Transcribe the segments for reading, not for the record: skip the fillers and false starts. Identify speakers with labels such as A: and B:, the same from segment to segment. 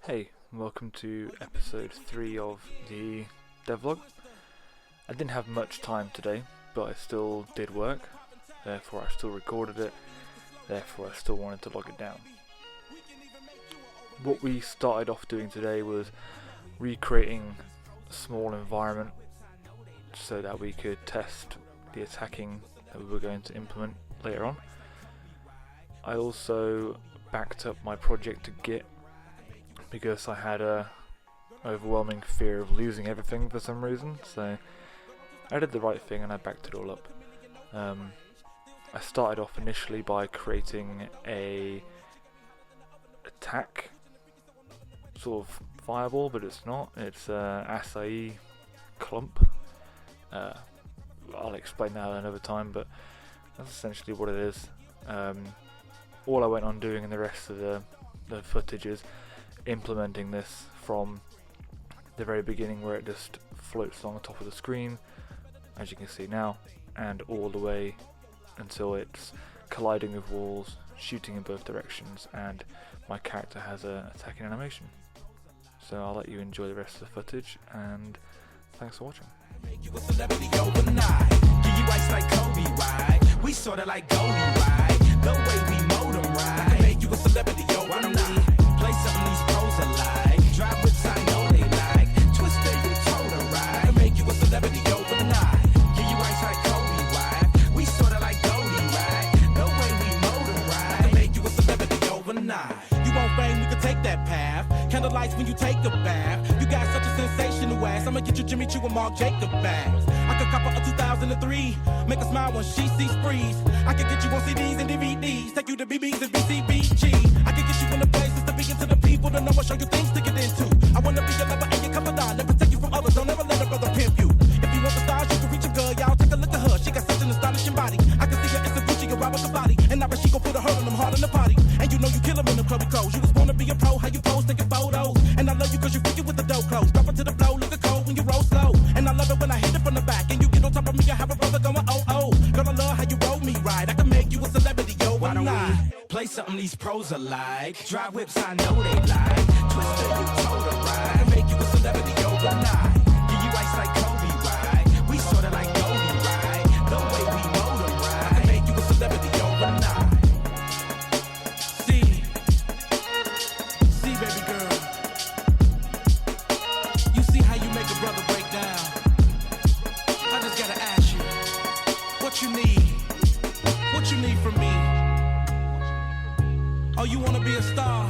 A: Hey, welcome to episode 3 of the Devlog. I didn't have much time today, but I still did work, therefore I still recorded it, therefore I still wanted to log it down. What we started off doing today was recreating a small environment so that we could test the attacking that we were going to implement later on. I also backed up my project to Git because I had a overwhelming fear of losing everything for some reason, so I did the right thing and I backed it all up. I started off initially by creating a attack sort of fireball, but it's not. It's a Acai clump. I'll explain that another time, but that's essentially what it is. All I went on doing in the rest of the footage is implementing this from the very beginning, where it just floats along the top of the screen, as you can see now, and all the way until it's colliding with walls, shooting in both directions, and my character has an attacking animation. So I'll let you enjoy the rest of the footage, and thanks for watching.
B: Make you a celebrity overnight. Give you ice like Kobe, right? We sorta like Godot, right? The way we mold 'em, right? Make you a celebrity overnight. Play something these pros alike. Drive whips I know they like. Twister, you told her, right? Make you a celebrity overnight. Give you ice like Kobe, right? We sorta like Godot, right? The way we mold 'em, right? Make you a celebrity overnight. You want fame, we can take that path. Candlelights when you take a bath. You got such a sensational ass. I'ma get you Jimmy Choo and Mark Jacob bags. I could cop a 2003. Make her smile when she sees sprees. I could get you on CDs and DVDs. Take you to BBs and BCBG. I could get you in the places to be into the people to know I show you things to get into. I wanna be your lover and your confidant. Never take you from others. Don't ever let a brother pimp you. If you want the stars, you can reach a girl. Y'all take a look at her. She got such an astonishing body. I can see her in the Gucci and Robert body. And I bet she gon' put a hurt on them hard in the party. And you know you kill them in the clubby clothes. You was born to be a pro. How you pose, taking photos. And I love you cause you freaking with the dough clothes. Drop it to the flow, look at cold when you roll slow. And I love it when I hit it from the back. And you get on top of me, I have a brother going oh. Girl, I love how you roll me right. I can make you a celebrity, yo. Why don't we play something these pros are like? Drive whips, I know they like. Twister, you told her, right? I can make you a celebrity overnight. Give you ice like Kobe, right? We sorta like Godot, right? The way we mold 'em, right? I can make you a celebrity overnight. See, baby girl. You see how you make a brother break down? I just gotta ask you, what you need? What you need from me? Oh, you wanna be a star?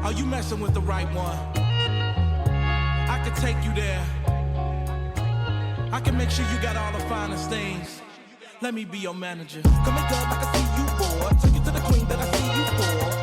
B: Oh, you messing with the right one. I can take you there. I can make sure you got all the finest things. Let me be your manager. Come and girl, I can see you bored. Take you to the queen that I see you for.